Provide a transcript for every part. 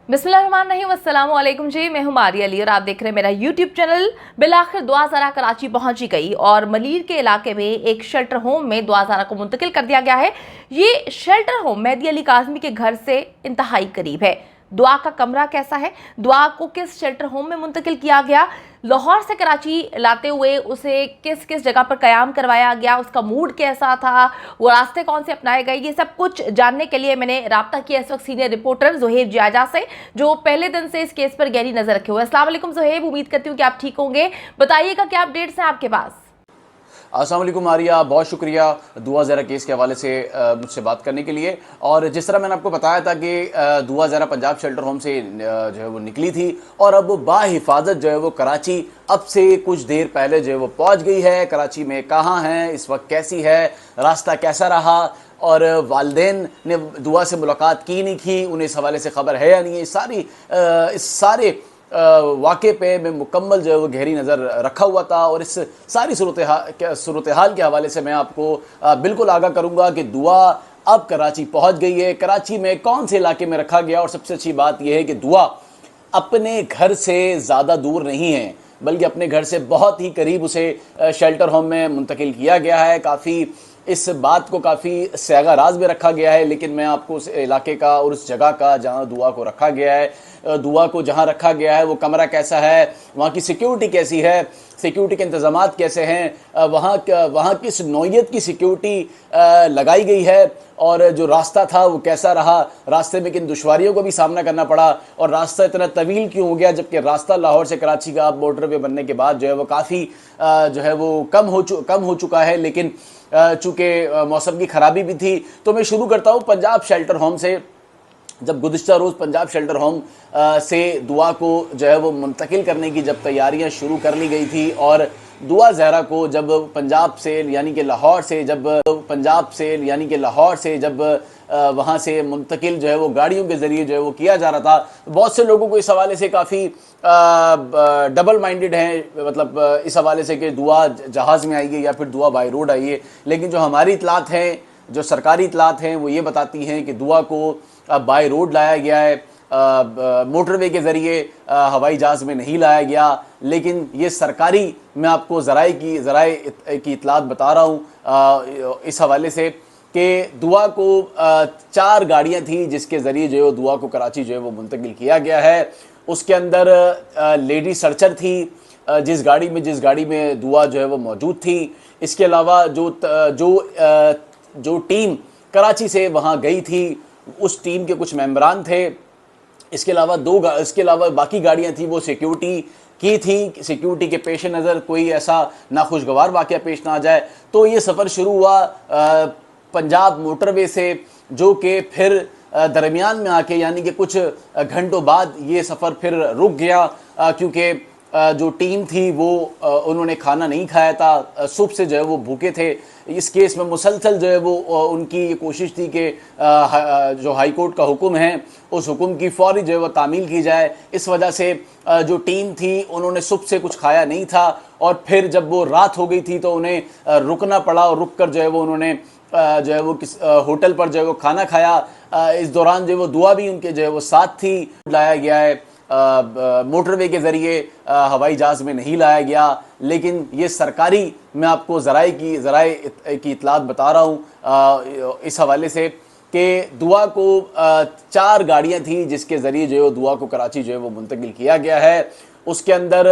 बिस्मिल्लाहिर्रहमानिर्रहीम, अस्सलाम वालेकुम जी। मैं हूं मारिया अली और आप देख रहे हैं मेरा यूट्यूब चैनल। बिलाखिर दुआ ज़रा कराची पहुंची गई और मलीर के इलाके में एक शेल्टर होम में दुआ ज़रा को मुंतकिल कर दिया गया है। ये शेल्टर होम मेहदी अली काज़मी के घर से इंतहाई करीब है। दुआ का कमरा कैसा है, दुआ को किस शेल्टर होम में मुंतकिल किया गया, लाहौर से कराची लाते हुए उसे किस किस जगह पर क़याम करवाया गया, उसका मूड कैसा था, वो रास्ते कौन से अपनाए गए, ये सब कुछ जानने के लिए मैंने राब्ता किया इस वक्त सीनियर रिपोर्टर ज़ुहैब जियाजा से, जो पहले दिन से इस केस पर गहरी नज़र रखे हुए। अस्सलाम वालेकुम ज़ुहैब, उम्मीद करती हूँ कि आप ठीक होंगे। बताइएगा क्या अपडेट्स हैं आपके पास। अस्सलाम वालेकुम आरिया, बहुत शुक्रिया दुआ ज़रा केस के हवाले से मुझसे बात करने के लिए। और जिस तरह मैंने आपको बताया था कि दुआ ज़रा पंजाब शेल्टर होम से जो है वो निकली थी और अब बाहिफाजत जो है वो कराची अब से कुछ देर पहले जो है वो पहुंच गई है। कराची में कहाँ है इस वक्त, कैसी है, रास्ता कैसा रहा और वालिदैन ने दुआ से मुलाकात की नहीं की, उन्हें इस हवाले से खबर है या नहीं है, इस सारे वाक़े पे मैं मुकम्मल जो है वो गहरी नज़र रखा हुआ था। और इस सारी सूरत हाल के हवाले से मैं आपको बिल्कुल आगाह करूँगा कि दुआ अब कराची पहुँच गई है, कराची में कौन से इलाके में रखा गया। और सबसे अच्छी बात यह है कि दुआ अपने घर से ज़्यादा दूर नहीं है, बल्कि अपने घर से बहुत ही करीब उसे शेल्टर होम में मुंतकिल किया गया है। काफ़ी इस बात को काफ़ी सयागा राज में रखा गया है, लेकिन मैं आपको उस इलाके का और उस जगह का जहां दुआ को रखा गया है, दुआ को जहां रखा गया है वो कमरा कैसा है, वहां की सिक्योरिटी कैसी है, सिक्योरिटी के इंतजामात कैसे हैं, वहाँ किस नौइयत की सिक्योरिटी लगाई गई है और जो रास्ता था वो कैसा रहा, रास्ते में किन दुश्वारियों को भी सामना करना पड़ा और रास्ता इतना तवील क्यों हो गया, जबकि रास्ता लाहौर से कराची का मोटरवे बनने के बाद जो है वो काफ़ी जो है वो कम हो चुका है। लेकिन चूँकि मौसम की ख़राबी भी थी, तो मैं शुरू करता हूँ पंजाब शेल्टर होम से। जब गुज़िश्ता रोज़ पंजाब शेल्टर होम से दुआ को जो है वो मुंतकिल करने की जब तैयारियां शुरू कर ली गई थी और दुआ ज़हरा को जब पंजाब से यानी कि लाहौर से जब वहाँ से मुंतकिल जो है वो गाड़ियों के ज़रिए जो है वो किया जा रहा था, बहुत से लोगों को इस हवाले से काफ़ी डबल माइंडेड हैं, मतलब इस हवाले से कि दुआ जहाज़ में आई है या फिर दुआ बाई रोड आई है। लेकिन जो हमारी इतलात हैं, जो सरकारी इतलात हैं, वो ये बताती हैं कि दुआ को बाई रोड लाया गया है, मोटरवे के ज़रिए हवाई जहाज़ में नहीं लाया गया। लेकिन ये सरकारी, मैं आपको ज़राए की इतलात बता रहा हूँ इस हवाले से कि दुआ को 4 गाड़ियाँ थी जिसके ज़रिए जो है दुआ को कराची जो है वो मुंतकिल किया गया है। उसके अंदर लेडी सर्चर थी जिस गाड़ी में दुआ जो है वो मौजूद थी। इसके अलावा जो टीम कराची से वहाँ गई थी उस टीम के कुछ मेंबरान थे। इसके अलावा बाकी गाड़ियाँ थी वो सिक्योरिटी के पेश नज़र कोई ऐसा नाखुशगवार वाक़या पेश ना आ जाए, तो ये सफ़र शुरू हुआ पंजाब मोटरवे से, जो कि फिर दरमियान में आके यानी कि कुछ घंटों बाद ये सफ़र फिर रुक गया, क्योंकि जो टीम थी वो उन्होंने खाना नहीं खाया था, सुबह से जो है वो भूखे थे। इस केस में मुसलसल जो है वो उनकी ये कोशिश थी कि जो हाई कोर्ट का हुक्म है उस हुक्म की फौरी जो है वो तामील की जाए। इस वजह से जो टीम थी उन्होंने सुबह से कुछ खाया नहीं था और फिर जब वो रात हो गई थी तो उन्हें रुकना पड़ा और रुक कर जो है वो उन्होंने जो है वो किस होटल पर जो है वो खाना खाया। इस दौरान जो है वो दुआ भी उनके जो है वो साथ थी। लाया गया है मोटरवे के ज़रिए, हवाई जहाज़ में नहीं लाया गया। लेकिन ये सरकारी, मैं आपको ज़राए की इतलात बता रहा हूँ इस हवाले से कि दुआ को 4 गाड़ियाँ थी जिसके ज़रिए जो है दुआ को कराची जो है वो मुंतकिल किया गया है। उसके अंदर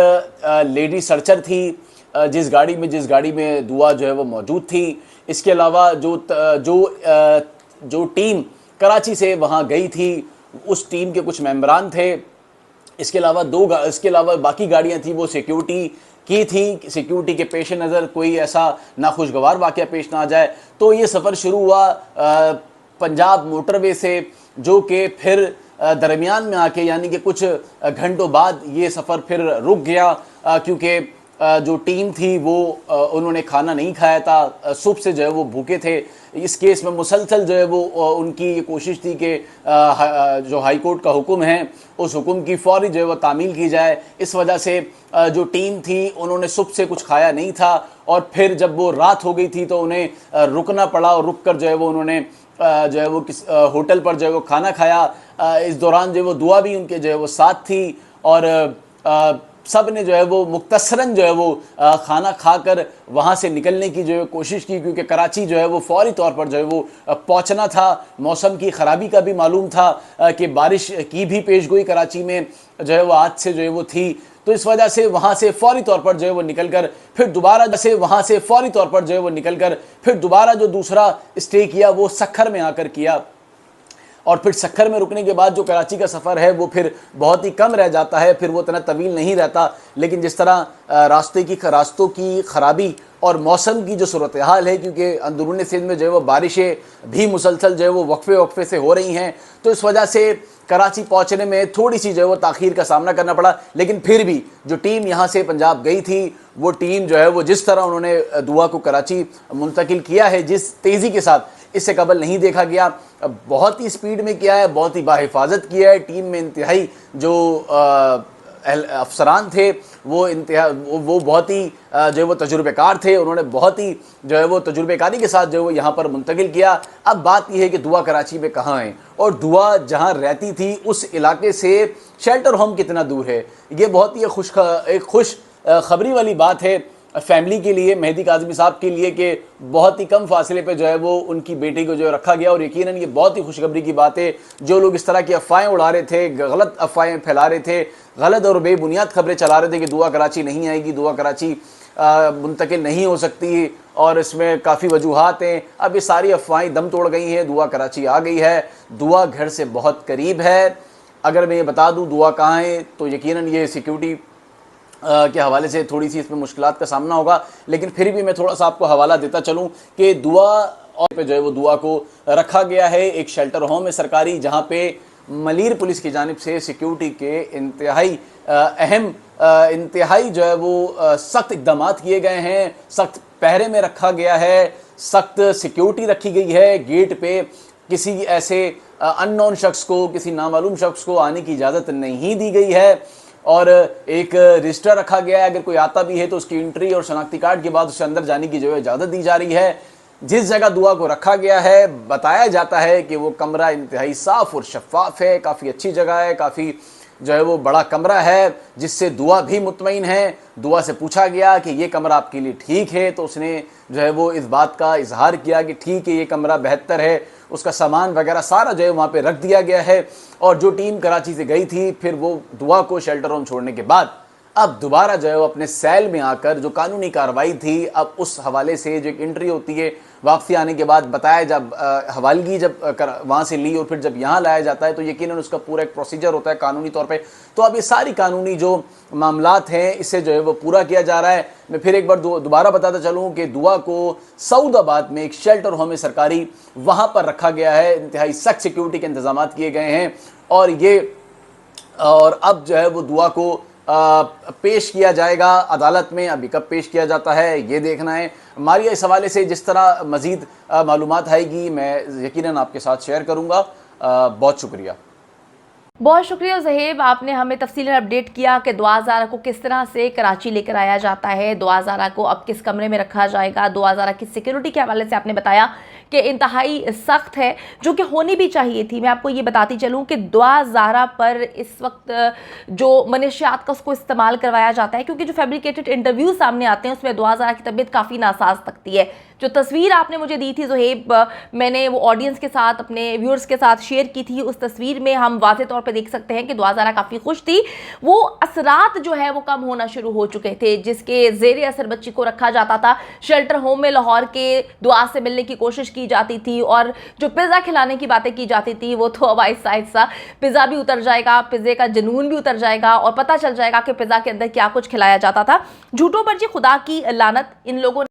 लेडी सर्चर थी जिस गाड़ी में दुआ जो है वो मौजूद थी। इसके अलावा जो टीम कराची से वहाँ गई थी उस टीम के कुछ मेंबरान थे। इसके अलावा बाकी गाड़ियाँ थी वो सिक्योरिटी के पेश नज़र कोई ऐसा नाखुशगवार वाक़या पेश ना आ जाए, तो ये सफ़र शुरू हुआ पंजाब मोटरवे से, जो कि फिर दरमियान में आके यानी कि कुछ घंटों बाद ये सफ़र फिर रुक गया, क्योंकि जो टीम थी वो उन्होंने खाना नहीं खाया था, सुबह से जो है वो भूखे थे। इस केस में मुसलसल जो है वो उनकी ये कोशिश थी कि जो हाई कोर्ट का हुक्म है उस हुक्म की फौरी जो है वो तामील की जाए। इस वजह से जो टीम थी उन्होंने सुबह से कुछ खाया नहीं था और फिर जब वो रात हो गई थी तो उन्हें रुकना पड़ा और रुक कर जो है वो उन्होंने جو ہے وہ ہوٹل پر جو ہے وہ کھانا کھایا. اس دوران جو ہے وہ دعا بھی ان کے جو ہے وہ ساتھ تھی, اور سب نے جو ہے وہ مختصراً جو ہے وہ کھانا کھا کر وہاں سے نکلنے کی جو ہے کوشش کی, کیونکہ کراچی جو ہے وہ فوری طور پر جو ہے وہ پہنچنا تھا. موسم کی خرابی کا بھی معلوم تھا کہ بارش کی بھی پیش گوئی کراچی میں جو ہے وہ آج سے جو ہے وہ تھی, تو اس وجہ سے وہاں سے فوری طور پر جو ہے وہ نکل کر پھر دوبارہ جو دوسرا اسٹے کیا وہ سکھر میں آ کر کیا. اور پھر سکھر میں رکنے کے بعد جو کراچی کا سفر ہے وہ پھر بہت ہی کم رہ جاتا ہے, پھر وہ اتنا طویل نہیں رہتا. لیکن جس طرح راستوں کی خرابی اور موسم کی جو صورتحال ہے, کیونکہ اندرون سندھ میں جو ہے وہ بارشیں بھی مسلسل جو ہے وہ وقفے سے ہو رہی ہیں, تو اس وجہ سے کراچی پہنچنے میں تھوڑی سی جو ہے وہ تاخیر کا سامنا کرنا پڑا. لیکن پھر بھی جو ٹیم یہاں سے پنجاب گئی تھی, وہ ٹیم جو ہے وہ جس طرح انہوں نے دعا کو کراچی منتقل کیا ہے, جس تیزی کے ساتھ اس سے قبل نہیں دیکھا گیا. بہت ہی سپیڈ میں کیا ہے, بہت ہی باحفاظت کیا ہے. ٹیم میں انتہائی جو افسران تھے وہ بہت ہی جو ہے وہ تجربے کار تھے. انہوں نے بہت ہی جو ہے وہ تجربے کاری کے ساتھ جو ہے وہ یہاں پر منتقل کیا. اب بات یہ ہے کہ دعا کراچی میں کہاں ہے, اور دعا جہاں رہتی تھی اس علاقے سے شیلٹر ہوم کتنا دور ہے. یہ بہت ہی ایک خوش خبری والی بات ہے فیملی کے لیے, مہدی کاظمی صاحب کے لیے, کہ بہت ہی کم فاصلے پہ جو ہے وہ ان کی بیٹی کو جو رکھا گیا. اور یقیناً یہ بہت ہی خوشخبری کی بات ہے. جو لوگ اس طرح کی افواہیں اڑا رہے تھے, غلط افواہیں پھیلا رہے تھے, غلط اور بے بنیاد خبریں چلا رہے تھے کہ دعا کراچی نہیں آئے گی, دعا کراچی منتقل نہیں ہو سکتی, اور اس میں کافی وجوہات ہیں, اب یہ ساری افواہیں دم توڑ گئی ہیں. دعا کراچی آ گئی ہے, دعا گھر سے بہت قریب ہے. اگر میں یہ بتا دوں دعا کہاں ہے, تو یقیناً یہ سیکیورٹی کے حوالے سے تھوڑی سی اس میں مشکلات کا سامنا ہوگا. لیکن پھر بھی میں تھوڑا سا آپ کو حوالہ دیتا چلوں کہ دعا اور پہ جو ہے وہ دعا کو رکھا گیا ہے ایک شیلٹر ہوم ہے سرکاری, جہاں پہ ملیر پولیس کی جانب سے سیکیورٹی کے انتہائی اہم انتہائی جو ہے وہ سخت اقدامات کیے گئے ہیں. سخت پہرے میں رکھا گیا ہے, سخت سیکیورٹی رکھی گئی ہے. گیٹ پہ کسی ایسے ان نون شخص کو, کسی نامعلوم شخص کو آنے کی اجازت نہیں دی گئی ہے, اور ایک رجسٹر رکھا گیا ہے. اگر کوئی آتا بھی ہے تو اس کی انٹری اور شناختی کارڈ کے بعد اسے اندر جانے کی جو ہے اجازت دی جا رہی ہے. جس جگہ دعا کو رکھا گیا ہے بتایا جاتا ہے کہ وہ کمرہ انتہائی صاف اور شفاف ہے, کافی اچھی جگہ ہے, کافی جو ہے وہ بڑا کمرہ ہے, جس سے دعا بھی مطمئن ہے. دعا سے پوچھا گیا کہ یہ کمرہ آپ کے لیے ٹھیک ہے, تو اس نے جو ہے وہ اس بات کا اظہار کیا کہ ٹھیک ہے, یہ کمرہ بہتر ہے. اس کا سامان وغیرہ سارا جو ہے وہاں پہ رکھ دیا گیا ہے. اور جو ٹیم کراچی سے گئی تھی پھر وہ دعا کو شیلٹر ہوم چھوڑنے کے بعد اب دوبارہ جو ہے وہ اپنے سیل میں آ کر جو قانونی کارروائی تھی, اب اس حوالے سے جو ایک انٹری ہوتی ہے واپسی آنے کے بعد بتایا, جب حوالگی جب وہاں سے لی اور پھر جب یہاں لایا جاتا ہے تو یقیناً اس کا پورا ایک پروسیجر ہوتا ہے قانونی طور پہ. تو اب یہ ساری قانونی جو معاملات ہیں اسے جو ہے وہ پورا کیا جا رہا ہے. میں پھر ایک بار دوبارہ بتاتا چلوں کہ دعا کو سعود آباد میں ایک شیلٹر ہوم ہے سرکاری, وہاں پر رکھا گیا ہے. انتہائی سخت سیکیورٹی کے انتظامات کیے گئے ہیں, اور اب جو ہے وہ دعا کو پیش کیا جائے گا عدالت میں. ابھی کب پیش کیا جاتا ہے یہ دیکھنا ہے. ماریا اس حوالے سے جس طرح مزید معلومات آئے گی میں یقیناً آپ کے ساتھ شیئر کروں گا. بہت شکریہ. بہت شکریہ زہیب, آپ نے ہمیں تفصیل اپڈیٹ کیا کہ دعا زارا کو کس طرح سے کراچی لے کر آیا جاتا ہے, دعا زارا کو اب کس کمرے میں رکھا جائے گا. دعا زارا کی سیکیورٹی کے حوالے سے آپ نے بتایا کہ انتہائی سخت ہے, جو کہ ہونی بھی چاہیے تھی. میں آپ کو یہ بتاتی چلوں کہ دعا زارا پر اس وقت جو منشیات کا اس کو استعمال کروایا جاتا ہے, کیونکہ جو فیبریکیٹڈ انٹرویو سامنے آتے ہیں اس میں دعا زارا کی طبیعت کافی ناساز لگتی ہے. جو تصویر آپ نے مجھے دی تھی زہیب, میں نے وہ آڈینس کے ساتھ اپنے ویورز کے ساتھ شیئر کی تھی. اس تصویر میں ہم واضح طور پہ دیکھ سکتے ہیں کہ دعا زارا کافی خوش تھی. وہ اثرات جو ہے وہ کم ہونا شروع ہو چکے تھے جس کے زیر اثر بچی کو رکھا جاتا تھا. شیلٹر ہوم میں لاہور کے دعا سے ملنے کی کوشش کی جاتی تھی, اور جو پیزا کھلانے کی باتیں کی جاتی تھی وہ تو اب آہستہ آہستہ پیزا بھی اتر جائے گا, پیزے کا جنون بھی اتر جائے گا, اور پتہ چل جائے گا کہ پیزا کے اندر کیا کچھ کھلایا جاتا تھا. جھوٹوں پر جی خدا کی لعنت, ان لوگوں